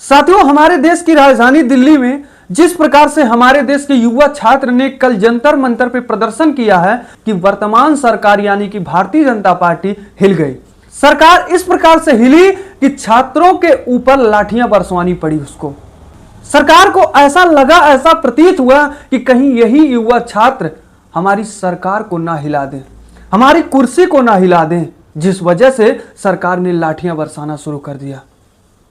साथियों, हमारे देश की राजधानी दिल्ली में जिस प्रकार से हमारे देश के युवा छात्र ने कल जंतर मंतर पे प्रदर्शन किया है कि वर्तमान सरकार यानी कि भारतीय जनता पार्टी हिल गई। सरकार इस प्रकार से हिली कि छात्रों के ऊपर लाठियां बरसवानी पड़ी उसको। सरकार को ऐसा लगा, ऐसा प्रतीत हुआ कि कहीं यही युवा छात्र हमारी सरकार को ना हिला दें, हमारी कुर्सी को ना हिला दें, जिस वजह से सरकार ने लाठियां बरसाना शुरू कर दिया।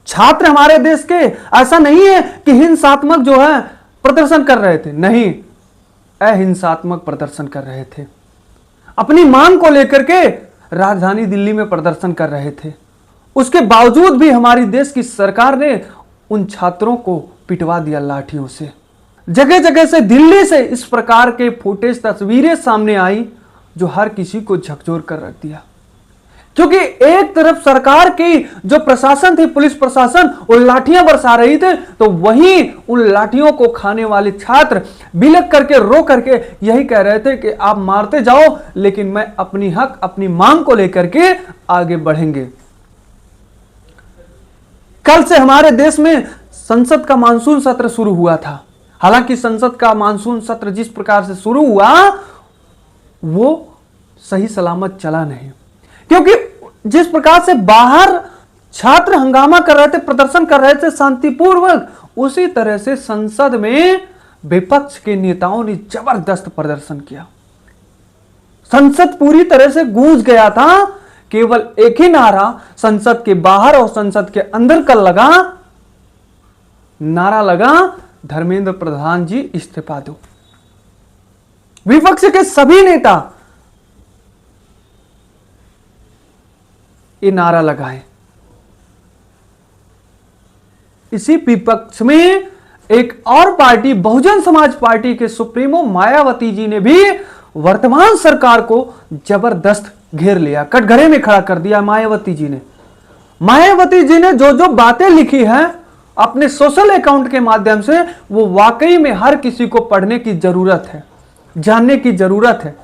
छात्र हमारे देश के ऐसा नहीं है कि हिंसात्मक जो है प्रदर्शन कर रहे थे, नहीं, अहिंसात्मक प्रदर्शन कर रहे थे। अपनी मांग को लेकर के राजधानी दिल्ली में प्रदर्शन कर रहे थे। उसके बावजूद भी हमारी देश की सरकार ने उन छात्रों को पिटवा दिया लाठियों से। जगह जगह से दिल्ली से इस प्रकार के फुटेज तस्वीरें सामने आई जो हर किसी को झकझोर कर रख दिया। क्योंकि एक तरफ सरकार की जो प्रशासन थी, पुलिस प्रशासन, वो लाठियां बरसा रही थे, तो वहीं उन लाठियों को खाने वाले छात्र बिलख करके, रो करके यही कह रहे थे कि आप मारते जाओ, लेकिन मैं अपनी हक, अपनी मांग को लेकर के आगे बढ़ेंगे। कल से हमारे देश में संसद का मानसून सत्र शुरू हुआ था। हालांकि संसद का मानसून सत्र जिस प्रकार से शुरू हुआ वो सही सलामत चला नहीं, क्योंकि जिस प्रकार से बाहर छात्र हंगामा कर रहे थे, प्रदर्शन कर रहे थे शांतिपूर्वक, उसी तरह से संसद में विपक्ष के नेताओं ने जबरदस्त प्रदर्शन किया। संसद पूरी तरह से गूंज गया था। केवल एक ही नारा संसद के बाहर और संसद के अंदर कल लगा, नारा लगा, धर्मेंद्र प्रधान जी इस्तीफा दो। विपक्ष के सभी नेता ये नारा लगाए। इसी विपक्ष में एक और पार्टी, बहुजन समाज पार्टी के सुप्रीमो मायावती जी ने भी वर्तमान सरकार को जबरदस्त घेर लिया, कटघरे में खड़ा कर दिया। मायावती जी ने जो बातें लिखी हैं अपने सोशल अकाउंट के माध्यम से, वो वाकई में हर किसी को पढ़ने की जरूरत है, जानने की जरूरत है,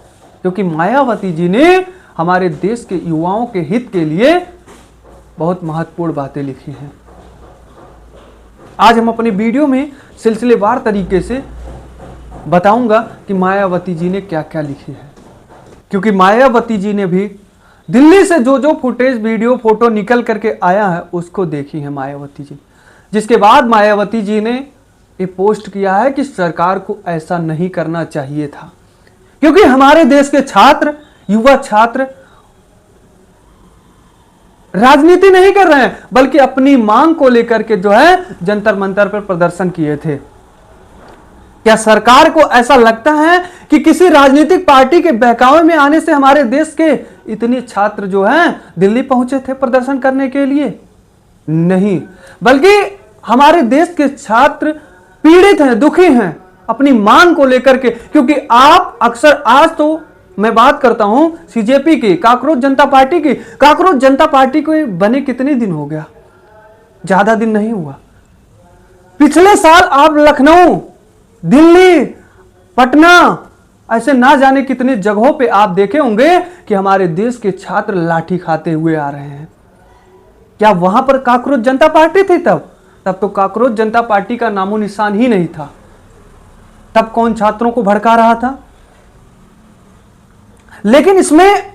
क्योंकि मायावती जी ने हमारे देश के युवाओं के हित के लिए बहुत महत्वपूर्ण बातें लिखी हैं। आज हम अपनी वीडियो में सिलसिलेवार तरीके से बताऊंगा कि मायावती जी ने क्या क्या लिखी है, क्योंकि मायावती जी ने भी दिल्ली से जो फुटेज, वीडियो, फोटो निकल करके आया है उसको देखी है मायावती जी। जिसके बाद मायावती जी ने ये पोस्ट किया है कि सरकार को ऐसा नहीं करना चाहिए था, क्योंकि हमारे देश के छात्र, युवा छात्र राजनीति नहीं कर रहे हैं, बल्कि अपनी मांग को लेकर के जो है जंतर मंतर पर प्रदर्शन किए थे। क्या सरकार को ऐसा लगता है कि किसी राजनीतिक पार्टी के बहकावे में आने से हमारे देश के इतने छात्र जो हैं दिल्ली पहुंचे थे प्रदर्शन करने के लिए? नहीं, बल्कि हमारे देश के छात्र पीड़ित हैं, दुखी हैं अपनी मांग को लेकर के। क्योंकि आप अक्सर, आज तो मैं बात करता हूं सीजेपी की, काकरोच जनता पार्टी की। काकरोच जनता पार्टी को बने कितने दिन हो गया? ज्यादा दिन नहीं हुआ। पिछले साल आप लखनऊ, दिल्ली, पटना, ऐसे ना जाने कितने जगहों पे आप देखे होंगे कि हमारे देश के छात्र लाठी खाते हुए आ रहे हैं। क्या वहां पर काकरोच जनता पार्टी थी? तब तो काकरोच जनता पार्टी का नामो निशान ही नहीं था। तब कौन छात्रों को भड़का रहा था? लेकिन इसमें एक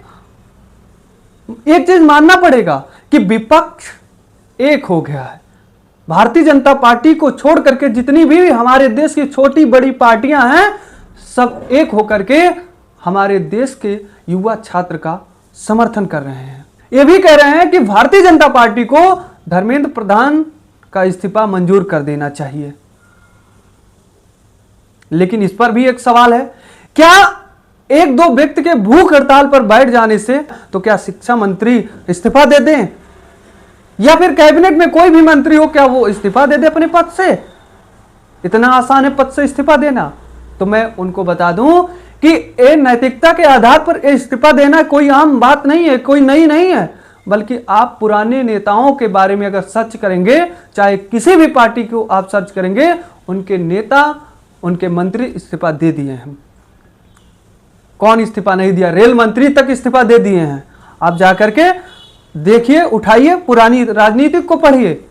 चीज मानना पड़ेगा कि विपक्ष एक हो गया है। भारतीय जनता पार्टी को छोड़ करके जितनी भी हमारे देश की छोटी बड़ी पार्टियां हैं, सब एक होकर के हमारे देश के युवा छात्र का समर्थन कर रहे हैं। ये भी कह रहे हैं कि भारतीय जनता पार्टी को धर्मेंद्र प्रधान का इस्तीफा मंजूर कर देना चाहिए। लेकिन इस पर भी एक सवाल है, क्या एक दो व्यक्ति के भूख हड़ताल पर बैठ जाने से तो क्या शिक्षा मंत्री इस्तीफा दे दें, या फिर कैबिनेट में कोई भी मंत्री हो, क्या वो इस्तीफा दे दे अपने पद से? इतना आसान है पद से इस्तीफा देना? तो मैं उनको बता दूं कि ये नैतिकता के आधार पर इस्तीफा देना कोई आम बात नहीं है, कोई नई नहीं है, बल्कि आप पुराने नेताओं के बारे में अगर सर्च करेंगे, चाहे किसी भी पार्टी को आप सर्च करेंगे, उनके नेता, उनके मंत्री इस्तीफा दे दिए हैं। कौन इस्तीफा नहीं दिया? रेल मंत्री तक इस्तीफा दे दिए हैं। आप जाकर के देखिए, उठाइए, पुरानी राजनीति को पढ़िए।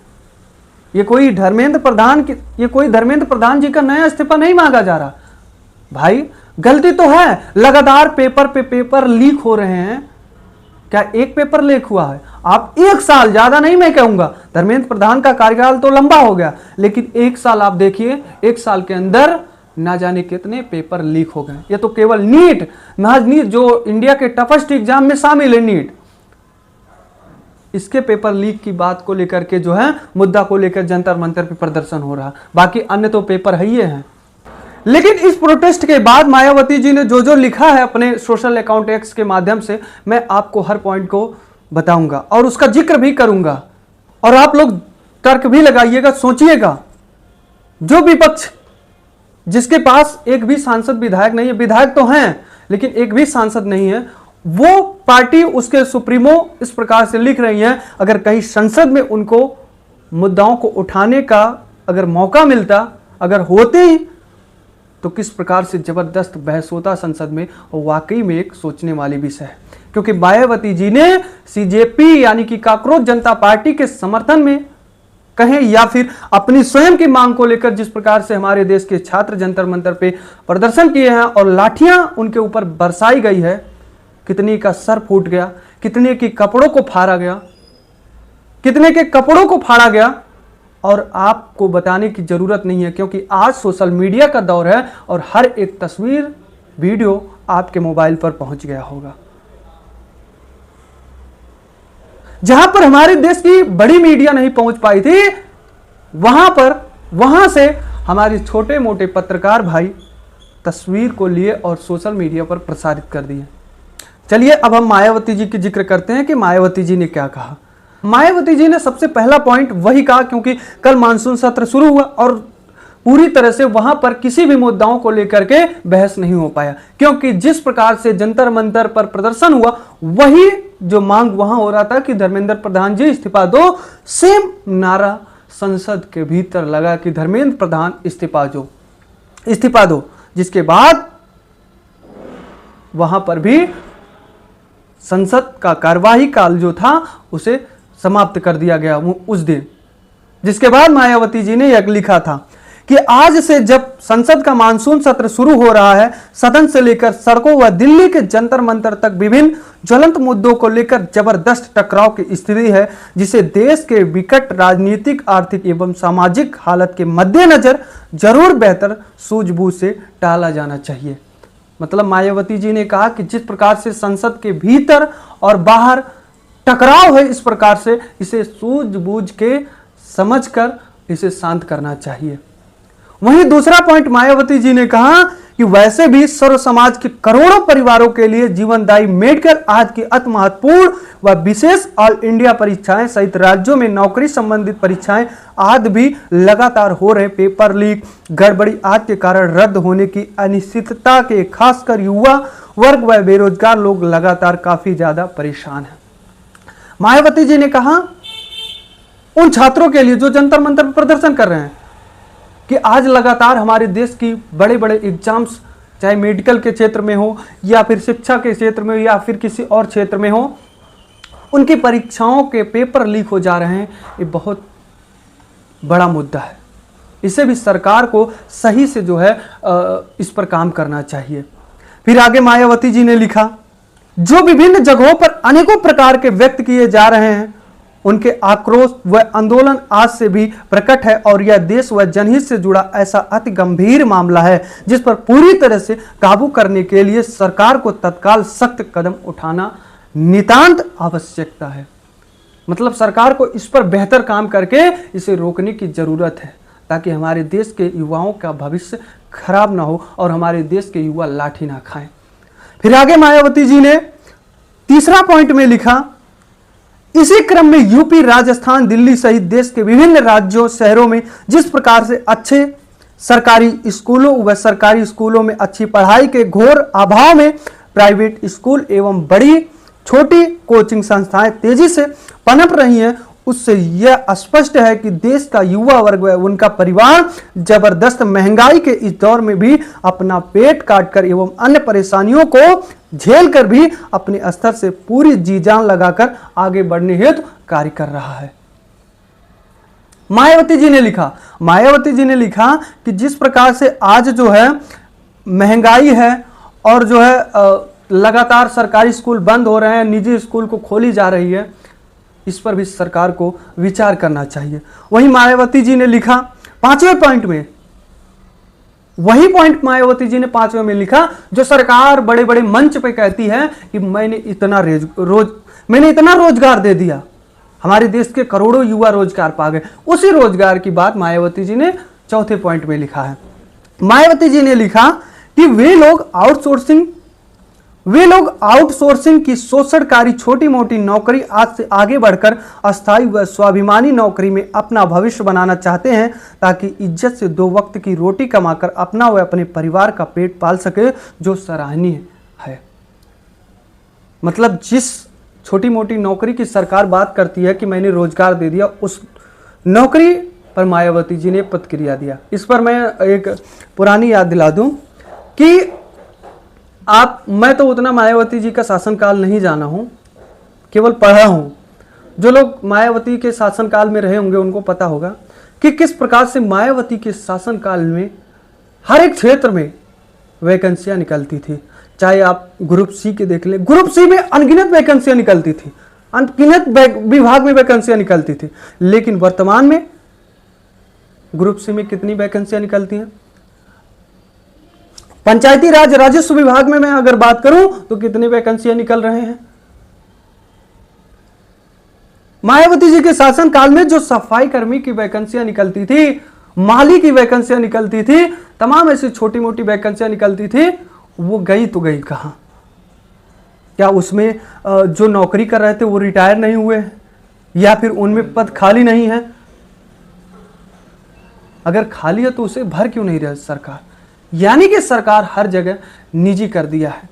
ये कोई धर्मेंद्र प्रधान जी का नया इस्तीफा नहीं मांगा जा रहा। भाई गलती तो है, लगातार पेपर पे पेपर लीक हो रहे हैं। क्या एक पेपर लीक हुआ है? आप एक साल, ज्यादा नहीं मैं कहूंगा, धर्मेंद्र प्रधान का कार्यकाल तो लंबा हो गया, लेकिन एक साल आप देखिए, एक साल के अंदर ना जाने कितने पेपर लीक हो गए। ये तो केवल नीट, महज नीट जो इंडिया के टफेस्ट एग्जाम में शामिल है नीट, इसके पेपर लीक की बात को लेकर के जो है मुद्दा को लेकर जंतर मंतर पे प्रदर्शन हो रहा। बाकी अन्य तो पेपर है ही हैं। लेकिन इस प्रोटेस्ट के बाद मायावती जी ने जो जो लिखा है अपने सोशल अकाउंट एक्स के माध्यम से, मैं आपको हर पॉइंट को बताऊंगा और उसका जिक्र भी करूंगा। और आप लोग तर्क भी लगाइएगा, सोचिएगा। जो विपक्ष, जिसके पास एक भी सांसद विधायक नहीं है, विधायक तो हैं लेकिन एक भी सांसद नहीं है, वो पार्टी, उसके सुप्रीमो इस प्रकार से लिख रही है, अगर कहीं संसद में उनको मुद्दाओं को उठाने का अगर मौका मिलता, अगर होते ही, तो किस प्रकार से जबरदस्त बहस होता संसद में। और वाकई में एक सोचने वाली विषय है, क्योंकि मायावती जी ने सीजेपी यानी कि कॉकरोच जनता पार्टी के समर्थन में कहें या फिर अपनी स्वयं की मांग को लेकर जिस प्रकार से हमारे देश के छात्र जंतर मंतर पे प्रदर्शन किए हैं और लाठियां उनके ऊपर बरसाई गई है, कितने का सर फूट गया, कितने के कपड़ों को फाड़ा गया, कितने के कपड़ों को फाड़ा गया। और आपको बताने की जरूरत नहीं है, क्योंकि आज सोशल मीडिया का दौर है और हर एक तस्वीर, वीडियो आपके मोबाइल पर पहुंच गया होगा। जहां पर हमारे देश की बड़ी मीडिया नहीं पहुंच पाई थी, वहां से हमारे छोटे मोटे पत्रकार भाई तस्वीर को लिए और सोशल मीडिया पर प्रसारित कर दिए। चलिए अब हम मायावती जी की जिक्र करते हैं कि मायावती जी ने क्या कहा। मायावती जी ने सबसे पहला पॉइंट वही कहा, क्योंकि कल मानसून सत्र शुरू हुआ और पूरी तरह से वहां पर किसी भी मुद्दाओं को लेकर के बहस नहीं हो पाया, क्योंकि जिस प्रकार से जंतर मंतर पर प्रदर्शन हुआ, वही जो मांग वहां हो रहा था कि धर्मेंद्र प्रधान जी इस्तीफा दो, सेम नारा संसद के भीतर लगा कि धर्मेंद्र प्रधान इस्तीफा दो, जिसके बाद वहां पर भी संसद का कार्यवाही काल जो था उसे समाप्त कर दिया गया उस दिन। जिसके बाद मायावती जी ने यह लिखा था कि आज से जब संसद का मानसून सत्र शुरू हो रहा है, सदन से लेकर सड़कों व दिल्ली के जंतर मंतर तक विभिन्न ज्वलंत मुद्दों को लेकर जबरदस्त टकराव की स्थिति है, जिसे देश के विकट राजनीतिक, आर्थिक एवं सामाजिक हालत के मद्देनजर जरूर बेहतर सूझबूझ से टाला जाना चाहिए। मतलब मायावती जी ने कहा कि जिस प्रकार से संसद के भीतर और बाहर टकराव है, इस प्रकार से इसे सूझबूझ के समझकर इसे शांत करना चाहिए। वहीं दूसरा पॉइंट मायावती जी ने कहा कि वैसे भी सर्व समाज के करोड़ों परिवारों के लिए जीवनदायी मेडिकल आज की अति महत्वपूर्ण व विशेष ऑल इंडिया परीक्षाएं सहित राज्यों में नौकरी संबंधित परीक्षाएं आदि भी लगातार हो रहे पेपर लीक, गड़बड़ी आदि के कारण रद्द होने की अनिश्चितता के खासकर युवा वर्ग व बेरोजगार लोग लगातार काफी ज्यादा परेशान हैं। मायावती जी ने कहा उन छात्रों के लिए जो जंतर मंतर पर प्रदर्शन कर रहे हैं कि आज लगातार हमारे देश की बड़े बड़े एग्जाम्स, चाहे मेडिकल के क्षेत्र में हो या फिर शिक्षा के क्षेत्र में हो या फिर किसी और क्षेत्र में हो, उनकी परीक्षाओं के पेपर लीक हो जा रहे हैं। ये बहुत बड़ा मुद्दा है, इसे भी सरकार को सही से जो है इस पर काम करना चाहिए। फिर आगे मायावती जी ने लिखा, जो विभिन्न जगहों पर अनेकों प्रकार के व्यक्त किए जा रहे हैं, उनके आक्रोश व आंदोलन आज से भी प्रकट है और यह देश व जनहित से जुड़ा ऐसा अति गंभीर मामला है जिस पर पूरी तरह से काबू करने के लिए सरकार को तत्काल सख्त कदम उठाना नितांत आवश्यकता है। मतलब सरकार को इस पर बेहतर काम करके इसे रोकने की जरूरत है, ताकि हमारे देश के युवाओं का भविष्य खराब ना हो और हमारे देश के युवा लाठी ना खाएं। फिर आगे मायावती जी ने तीसरा पॉइंट में लिखा, इसी क्रम में यूपी, राजस्थान, दिल्ली सहित देश के विभिन्न राज्यों, शहरों में जिस प्रकार से अच्छे सरकारी स्कूलों व सरकारी स्कूलों में अच्छी पढ़ाई के घोर अभाव में प्राइवेट स्कूल एवं बड़ी छोटी कोचिंग संस्थाएं तेजी से पनप रही हैं, उससे यह स्पष्ट है कि देश का युवा वर्ग व उनका परिवार जबरदस्त महंगाई के इस दौर में भी अपना पेट काटकर एवं अन्य परेशानियों को झेल कर भी अपने स्तर से पूरी जी जान लगाकर आगे बढ़ने हेतु कार्य कर रहा है। मायावती जी ने लिखा, मायावती जी ने लिखा कि जिस प्रकार से आज जो है महंगाई है और जो है लगातार सरकारी स्कूल बंद हो रहे हैं, निजी स्कूल को खोली जा रही है, इस पर भी सरकार को विचार करना चाहिए। वहीं मायावती जी ने लिखा 5वें पॉइंट में, वही पॉइंट मायावती जी ने 5वें में लिखा जो सरकार बड़े बड़े मंच पे कहती है कि मैंने इतना रोजगार दे दिया, हमारे देश के करोड़ों युवा रोजगार पा गए। उसी रोजगार की बात मायावती जी ने चौथे पॉइंट में लिखा है। मायावती जी ने लिखा कि वे लोग आउटसोर्सिंग की शोषणकारी छोटी मोटी नौकरी आज से आगे बढ़कर अस्थायी व स्वाभिमानी नौकरी में अपना भविष्य बनाना चाहते हैं, ताकि इज्जत से 2 वक्त की रोटी कमाकर अपना व अपने परिवार का पेट पाल सके, जो सराहनीय है। मतलब जिस छोटी मोटी नौकरी की सरकार बात करती है कि मैंने रोजगार दे दिया, उस नौकरी पर मायावती जी ने प्रतिक्रिया दिया। इस पर मैं एक पुरानी याद दिला दूं कि मैं तो उतना मायावती जी का शासनकाल नहीं जाना हूं, केवल पढ़ा हूं। जो लोग मायावती के शासनकाल में रहे होंगे उनको पता होगा कि किस प्रकार से मायावती के शासनकाल में हर एक क्षेत्र में वैकेंसियां निकलती थी। चाहे आप ग्रुप सी के देख लें, ग्रुप सी में अनगिनत वैकेंसियां निकलती थी, अनगिनत विभाग में वैकेंसियां निकलती थी। लेकिन वर्तमान में ग्रुप सी में कितनी वैकेंसियां निकलती हैं? पंचायती राज राजस्व विभाग में मैं अगर बात करूं तो कितनी वैकेंसियां निकल रहे हैं? मायावती जी के शासनकाल में जो सफाई कर्मी की वैकेंसियां निकलती थी, माली की वैकेंसियां निकलती थी, तमाम ऐसी छोटी मोटी वैकेंसियां निकलती थी, वो गई तो गई कहां? क्या उसमें जो नौकरी कर रहे थे वो रिटायर नहीं हुए, या फिर उनमें पद खाली नहीं है? अगर खाली है तो उसे भर क्यों नहीं रही सरकार? यानी कि सरकार हर जगह निजी कर दिया है,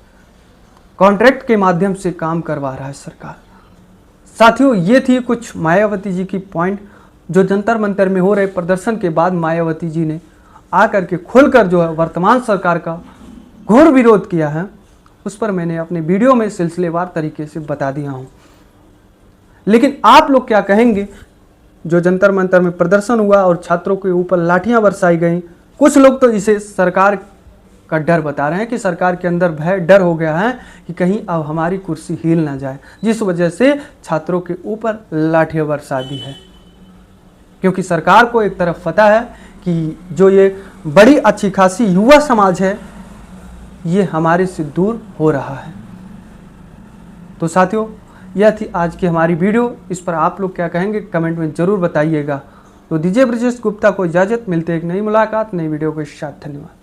कॉन्ट्रैक्ट के माध्यम से काम करवा रहा है सरकार। साथियों, ये थी कुछ मायावती जी की पॉइंट जो जंतर मंतर में हो रहे प्रदर्शन के बाद मायावती जी ने आकर के खुलकर जो है वर्तमान सरकार का घोर विरोध किया है। उस पर मैंने अपने वीडियो में सिलसिलेवार तरीके से बता दिया हूं। लेकिन आप लोग क्या कहेंगे? जो जंतर मंतर में प्रदर्शन हुआ और छात्रों के ऊपर लाठियां बरसाई गई, कुछ लोग तो इसे सरकार का डर बता रहे हैं कि सरकार के अंदर भय डर हो गया है कि कहीं अब हमारी कुर्सी हिल ना जाए, जिस वजह से छात्रों के ऊपर लाठियां बरसा दी है। क्योंकि सरकार को एक तरफ पता है कि जो ये बड़ी अच्छी खासी युवा समाज है ये हमारे से दूर हो रहा है। तो साथियों, यह थी आज की हमारी वीडियो। इस पर आप लोग क्या कहेंगे कमेंट में जरूर बताइएगा। तो दीजिए ब्रजेश गुप्ता को इजाजत, मिलते एक नई मुलाकात नई वीडियो के साथ। धन्यवाद।